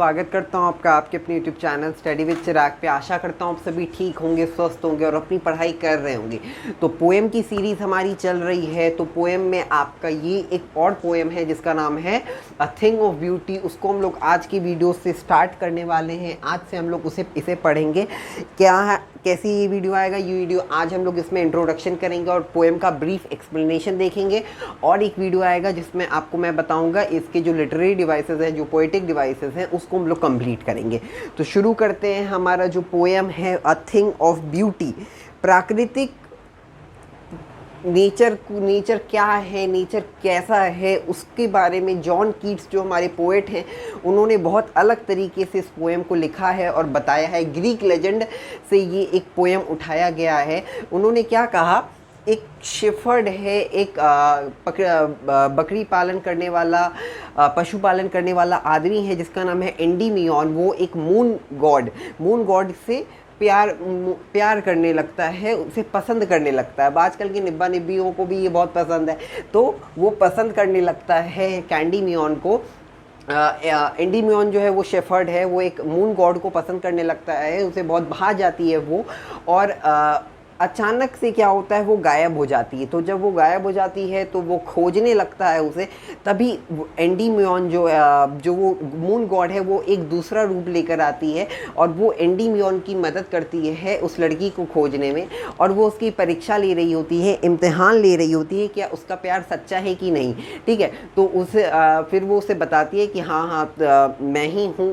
स्वागत करता हूं आपका आपके अपने YouTube चैनल स्टडी विद चिराग पे। आशा करता हूं आप सभी ठीक होंगे, स्वस्थ होंगे और अपनी पढ़ाई कर रहे होंगे। तो पोएम की सीरीज़ हमारी चल रही है। तो पोएम में आपका ये एक और पोएम है जिसका नाम है अ थिंग ऑफ ब्यूटी। उसको हम लोग आज की वीडियो से स्टार्ट करने वाले हैं। आज से हम लोग इसे पढ़ेंगे। कैसी ये वीडियो आएगा? ये वीडियो आज हम लोग इसमें इंट्रोडक्शन करेंगे और पोएम का ब्रीफ एक्सप्लेनेशन देखेंगे। और एक वीडियो आएगा जिसमें आपको मैं बताऊंगा इसके जो लिटरेरी डिवाइसेस हैं, जो पोएटिक डिवाइसेस हैं, उसको हम लोग कंप्लीट करेंगे। तो शुरू करते हैं। हमारा जो पोएम है अ थिंग ऑफ ब्यूटी, प्राकृतिक नेचर क्या है, नेचर कैसा है, उसके बारे में जॉन कीट्स जो हमारे पोएट हैं उन्होंने बहुत अलग तरीके से इस पोएम को लिखा है और बताया है। ग्रीक लेजेंड से ये एक पोएम उठाया गया है। उन्होंने क्या कहा, एक शेफर्ड है, एक बकरी पालन करने वाला, पशुपालन करने वाला आदमी है जिसका नाम है एंडीमियन। वो एक मून गॉड से प्यार करने लगता है, उसे पसंद करने लगता है। अब आजकल की निब्बा निब्बियों को भी ये बहुत पसंद है, तो वो पसंद करने लगता है कैंडीमियन को। एंडीमियन जो है वो शेफर्ड है, वो एक मून गॉड को पसंद करने लगता है, उसे बहुत भा जाती है वो। और अचानक से क्या होता है, वो गायब हो जाती है। तो जब वो गायब हो जाती है तो वो खोजने लगता है उसे। तभी एंडीमियन जो वो मून गॉड है वो एक दूसरा रूप लेकर आती है और वो एंडीमियन की मदद करती है उस लड़की को खोजने में। और वो उसकी परीक्षा ले रही होती है, इम्तिहान ले रही होती है, क्या उसका प्यार सच्चा है कि नहीं। ठीक है, तो उसे फिर वो उसे बताती है कि हाँ मैं ही हूँ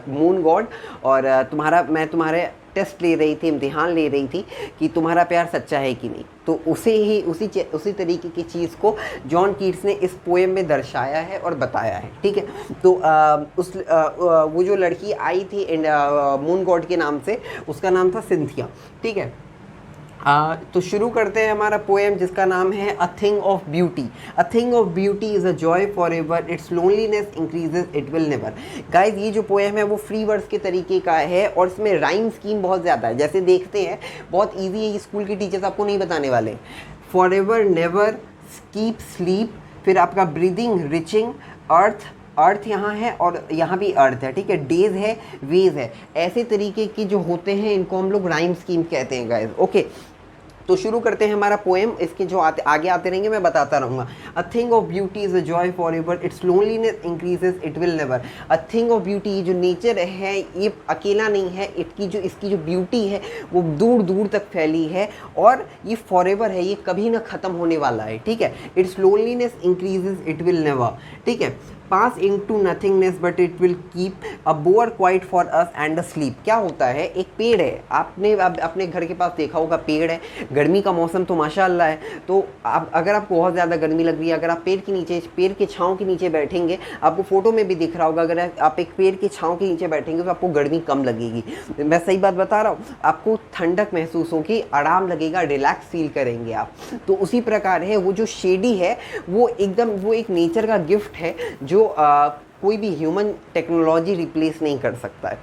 मून गॉड और मैं तुम्हारे टेस्ट ले रही थी, इम्तिहान ले रही थी कि तुम्हारा प्यार सच्चा है कि नहीं। तो उसी तरीके की चीज़ को जॉन कीट्स ने इस पोएम में दर्शाया है और बताया है। ठीक है, तो वो जो लड़की आई थी मून गॉड के नाम से, उसका नाम था सिंथिया। ठीक है, तो शुरू करते हैं हमारा पोएम जिसका नाम है a thing of beauty. A thing of beauty is a joy for ever, it's loneliness increases it will never. Guys, ये जो पोएम है वो फ्री वर्ड्स के तरीके का है और इसमें राइम स्कीम बहुत ज़्यादा है। जैसे देखते हैं, बहुत ईजी है, ये स्कूल के टीचर्स आपको नहीं बताने वाले। For ever, never, keep, sleep, फिर आपका ब्रीदिंग, रिचिंग, अर्थ यहाँ है और यहाँ भी अर्थ है। ठीक है, डेज है, वेज है। ऐसे तरीके के जो होते हैं इनको हम लोग राइम स्कीम कहते हैं गाइज। ओके, तो शुरू करते हैं हमारा पोएम। इसके जो आगे आते रहेंगे मैं बताता रहूँगा। A thing of beauty is a joy for ever, it's loneliness increases it will never. A thing of beauty, ये जो नेचर है ये अकेला नहीं है, इसकी जो ब्यूटी है वो दूर दूर तक फैली है और ये फॉर एवर है, ये कभी ना ख़त्म होने वाला है। ठीक है, it's loneliness increases it will never. ठीक है, pass into nothingness but it will keep a bower quiet for us and a sleep. क्या होता है, एक पेड़ है, आपने अपने घर के पास देखा होगा, पेड़ है, गर्मी का मौसम तो माशाअल्लाह है। तो अगर आपको बहुत ज़्यादा गर्मी लग रही है, अगर आप पेड़ के छाँव के नीचे बैठेंगे, आपको फोटो में भी दिख रहा होगा, अगर आप एक पेड़ के छाँव के नीचे बैठेंगे तो आपको गर्मी कम लगेगी। मैं सही बात बता रहा हूँ, आपको ठंडक महसूस होगी, आराम लगेगा, रिलैक्स फील करेंगे आप। तो उसी प्रकार है वो जो शेडी है, वो एक नेचर का गिफ्ट है जो कोई भी ह्यूमन टेक्नोलॉजी रिप्लेस नहीं कर सकता है।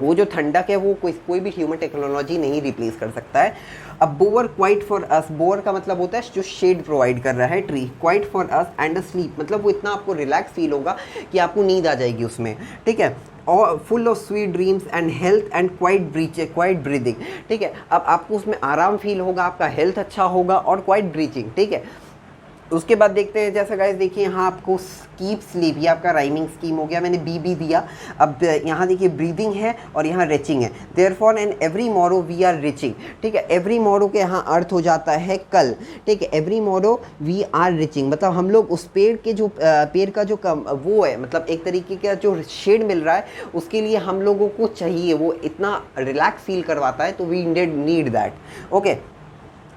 वो जो ठंडक है वो कोई भी ह्यूमन टेक्नोलॉजी नहीं रिप्लेस कर सकता है। अब bower quiet for us, bower का मतलब होता है जो शेड प्रोवाइड कर रहा है, tree. Quite for us and a sleep, मतलब वो इतना आपको रिलैक्स फील होगा कि आपको नींद आ जाएगी उसमें। ठीक है, और full of sweet dreams and health and quite breathing. ठीक है, अब आपको उसमें आराम फील होगा, आपका हेल्थ अच्छा होगा और क्वाइट ब्रीथिंग। ठीक है, उसके बाद देखते हैं, जैसा गाइस देखिए यहाँ आपको कीप स्लीप, ये आपका राइमिंग स्कीम हो गया, मैंने बी दिया। अब यहाँ देखिए ब्रीदिंग है और यहाँ रिचिंग है। Therefore and every morrow we are reaching. ठीक है, एवरी मॉरो के यहाँ अर्थ हो जाता है कल। ठीक है, every morrow we are reaching, मतलब हम लोग उस पेड़ का जो वो है, मतलब एक तरीके का जो शेड मिल रहा है उसके लिए हम लोगों को चाहिए, वो इतना रिलैक्स फील करवाता है, तो we need that. Okay,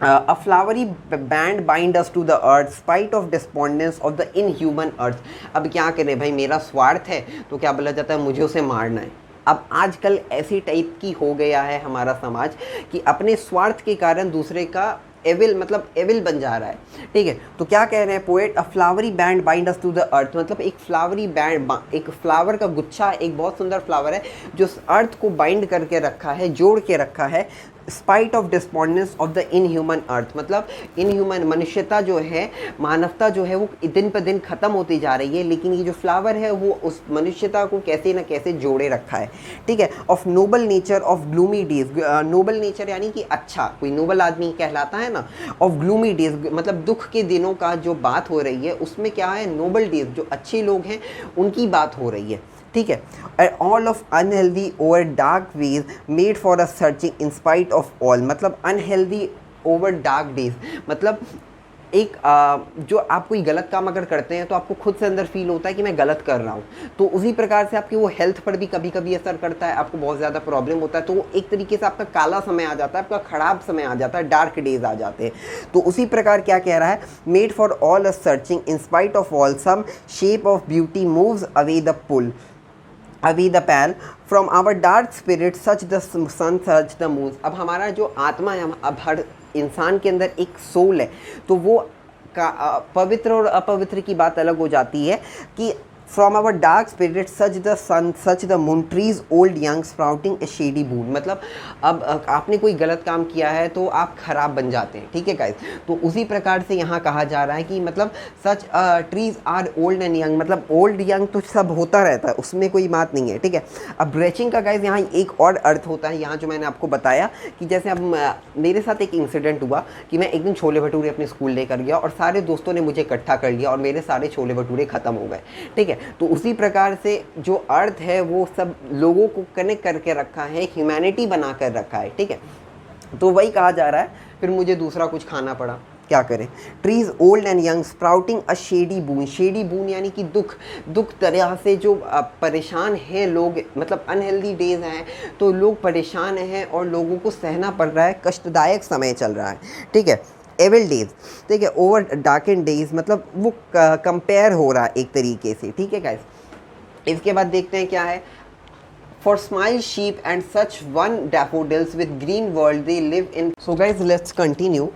a flowery band bind us to the earth spite of despondence of the inhuman earth। अब क्या करें भाई, मेरा स्वार्थ है तो क्या बोला जाता है, मुझे उसे मारना है। अब आजकल ऐसी टाइप की हो गया है हमारा समाज कि अपने स्वार्थ के कारण दूसरे का एविल बन जा रहा है। ठीक है, तो क्या कह रहे हैं poet, a flowery band bind us to the earth, मतलब एक फ्लावरी बैंड, एक फ्लावर का गुच्छा, एक बहुत सुंदर फ्लावर है जो अर्थ को बाइंड करके रखा है, जोड़ के रखा है spite of despondence of the inhuman earth, मतलब इनह्यूमन मनुष्यता जो है, मानवता जो है वो दिन पर दिन ख़त्म होती जा रही है, लेकिन ये जो फ्लावर है वो उस मनुष्यता को कैसे न कैसे जोड़े रखा है, ठीक है। Of noble nature of gloomy days, Nobel nature यानी कि अच्छा कोई नोबल आदमी कहलाता है ना। ऑफ ग्लूमी डेज मतलब दुख के दिनों का जो बात हो रही है उसमें क्या है, नोबल डेज जो अच्छे लोग हैं उनकी बात हो रही है, ठीक है। All of unhealthy over dark ways made for a searching in spite of all, मतलब अनहेल्दी ओवर डार्क डेज मतलब एक जो आप कोई गलत काम अगर करते हैं तो आपको खुद से अंदर फील होता है कि मैं गलत कर रहा हूँ, तो उसी प्रकार से आपकी वो हेल्थ पर भी कभी कभी असर करता है, आपको बहुत ज़्यादा प्रॉब्लम होता है, तो वो एक तरीके से आपका काला समय आ जाता है, आपका ख़राब समय आ जाता है, डार्क डेज आ जाते हैं। तो उसी प्रकार क्या कह रहा है, made for all a searching in spite of all some shape of beauty moves away the pull away the pall from our dark spirit such the sun such the moon. अब हमारा जो आत्मा है, अब हर इंसान के अंदर एक सोल है, तो वो पवित्र और अपवित्र की बात अलग हो जाती है कि from our dark spirit such the sun such the moon trees old young sprouting a shady boon, मतलब अब आपने कोई गलत काम किया है तो आप खराब बन जाते हैं, ठीक है गाइस। तो उसी प्रकार से यहाँ कहा जा रहा है कि मतलब such trees are old and young, मतलब ओल्ड यंग तो सब होता रहता है, उसमें कोई बात नहीं है, ठीक है। अब ब्रेचिंग का गाइस यहाँ एक और अर्थ होता है, यहाँ जो मैंने आपको बताया कि जैसे अब मेरे साथ एक इंसिडेंट हुआ कि मैं एक दिन छोले भटूरे अपने स्कूल लेकर गया और सारे दोस्तों ने मुझे इकट्ठा कर लिया और मेरे सारे छोले भटूरे ख़त्म हो गए, ठीक है। तो उसी प्रकार से जो अर्थ है वो सब लोगों को कनेक्ट करके रखा है, ह्यूमैनिटी बना कर रखा है, ठीक है। तो वही कहा जा रहा है, फिर मुझे दूसरा कुछ खाना पड़ा, क्या करें। Trees old and young sprouting a shady boon, shady boon यानी कि दुख तरह से जो परेशान हैं लोग, मतलब अनहेल्दी डेज हैं तो लोग परेशान हैं और लोगों को सहना पड़ रहा है, कष्टदायक समय चल रहा है, ठीक है। एविल डेज, ठीक है, ओवर डार्क एंड डेज मतलब वो कंपेयर हो रहा है एक तरीके से, ठीक है गाइस। इसके बाद देखते हैं क्या है। For smile sheep and such one daffodils with green world they live in. So guys let's continue.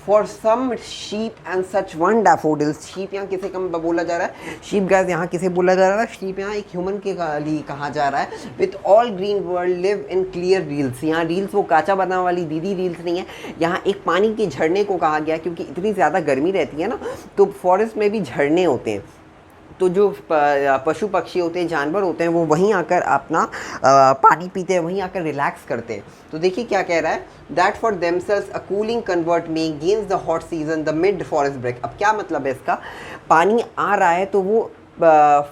For some sheep and such one daffodils, sheep यहाँ किसे कम बोला जा रहा है, शीप गाइस यहाँ किसे बोला जा रहा है, शीप यहाँ एक ह्यूमन के लिए कहा जा रहा है। With all green world live in clear reels, यहाँ रील्स वो काचा बना वाली दीदी रील्स नहीं है, यहाँ एक पानी के झरने को कहा गया, क्योंकि इतनी ज़्यादा गर्मी रहती है ना, तो फॉरेस्ट में भी झरने होते हैं, तो जो पशु पक्षी होते हैं, जानवर होते हैं, वो वहीं आकर अपना पानी पीते हैं, वहीं आकर रिलैक्स करते हैं। तो देखिए क्या कह रहा है, that for themselves a cooling convert में gains the hot season the mid forest brake. अब क्या मतलब है इसका, पानी आ रहा है तो वो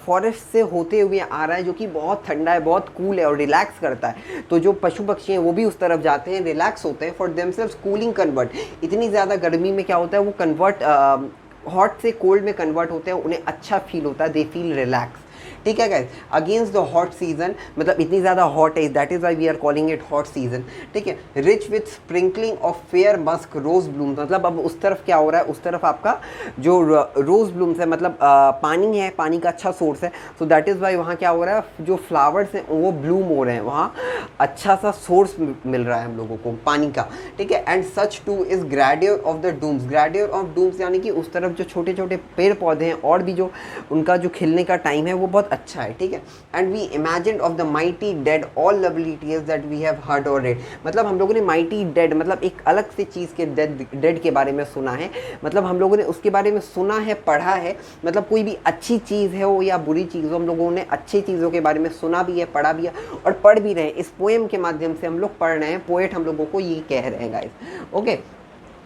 फॉरेस्ट से होते हुए आ रहा है जो कि बहुत ठंडा है, बहुत कूल है और रिलैक्स करता है, तो जो पशु पक्षी हैं वो भी उस तरफ जाते हैं, रिलैक्स होते हैं। फॉर देमसेल्व्स कूलिंग कन्वर्ट, इतनी ज़्यादा गर्मी में क्या होता है वो कन्वर्ट हॉट से कोल्ड में कन्वर्ट होते हैं, उन्हें अच्छा फील होता है, दे फील रिलैक्स, ठीक है guys. Against the hot season मतलब इतनी ज़्यादा हॉट है, that is why we are calling it hot season, ठीक है। Rich with sprinkling of fair musk rose blooms, मतलब अब उस तरफ क्या हो रहा है, उस तरफ आपका जो रोज ब्लूम्स है, मतलब पानी है, पानी का अच्छा सोर्स है, सो दैट इज़ वाई वहाँ क्या हो रहा है, जो फ्लावर्स हैं वो ब्लूम हो रहे हैं, वहाँ अच्छा सा सोर्स मिल रहा है हम लोगों को पानी का, ठीक है। And such too is grandeur of the dooms, grandeur of dooms यानी कि उस तरफ जो छोटे छोटे पेड़ पौधे हैं और भी जो उनका जो खिलने का टाइम है वो बहुत अच्छा है, ठीक है। And we imagined of the mighty dead all lovely tales that we have heard और रेड, मतलब हम लोगों ने माइटी डेड मतलब एक अलग से चीज़ के डेड के बारे में सुना है, मतलब हम लोगों ने उसके बारे में सुना है, पढ़ा है, मतलब कोई भी अच्छी चीज़ है हो या बुरी चीज़ हो, हम लोगों ने अच्छी चीज़ों के बारे में सुना भी है, पढ़ा भी है और पढ़ भी रहे हैं। इस पोएम के माध्यम से हम लोग पढ़ रहे हैं, पोएट हम लोगों को ये कह रहे हैं गाइस, ओके,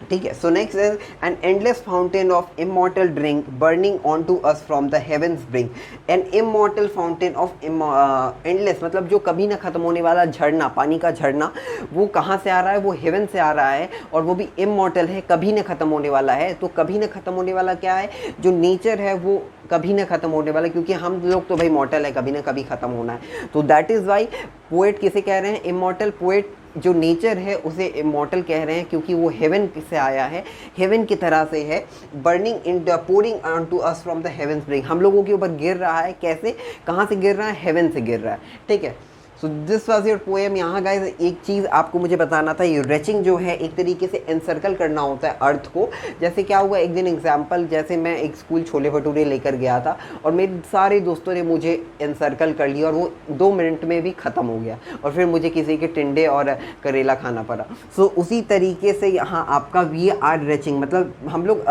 ठीक है। So next is an endless fountain of immortal drink burning on to us from the heaven's brink. An immortal fountain of endless मतलब जो कभी ना ख़त्म होने वाला झरना, पानी का झरना, वो कहाँ से आ रहा है, वो हेवन से आ रहा है और वो भी इमॉर्टल है, कभी ना ख़त्म होने वाला है। तो कभी ना ख़त्म होने वाला क्या है, जो नेचर है वो कभी ना ख़त्म होने वाला, क्योंकि हम लोग तो भाई मॉर्टल है, कभी ना कभी ख़त्म होना है। तो दैट इज़ वाई पोएट किसे कह रहे हैं, इमॉर्टल। पोएट जो नेचर है उसे इमॉर्टल कह रहे हैं क्योंकि वो हेवन से आया है, हेवन की तरह से है। Burning in the pouring on to us from the heaven spring, हम लोगों के ऊपर गिर रहा है, कैसे, कहाँ से गिर रहा है, हेवन से गिर रहा है, ठीक है। So this was your poem. यहाँ गाइस एक चीज़ आपको मुझे बताना था, ये रेचिंग जो है एक तरीके से एनसर्कल करना होता है अर्थ को। जैसे क्या हुआ एक दिन एग्जांपल, जैसे मैं एक स्कूल छोले भटूरे लेकर गया था और मेरे सारे दोस्तों ने मुझे एनसर्कल कर लिया और वो 2 मिनट में भी ख़त्म हो गया और फिर मुझे किसी के टिंडे और करेला खाना पड़ा। सो उसी तरीके से यहाँ आपका वी आर रेचिंग, मतलब हम लोग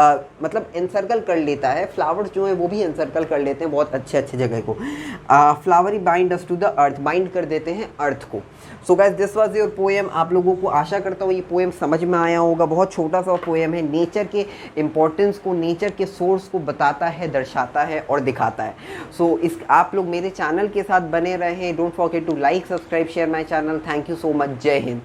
मतलब एनसर्कल कर लेता है, फ्लावर्स जो है वो भी एनसर्कल कर लेते हैं बहुत अच्छे अच्छे जगह को। Flowery bind us to the earth, bind कर देते हैं अर्थ को। So guys this was your poem. आप लोगों को आशा करता हूँ ये पोएम समझ में आया होगा। बहुत छोटा सा पोएम है, नेचर के इम्पोर्टेंस को, नेचर के सोर्स को बताता है, दर्शाता है और दिखाता है। सो इस आप लोग मेरे चैनल के साथ बने रहें। Don't forget to like, subscribe, share my channel. Thank you so much. जय हिंद।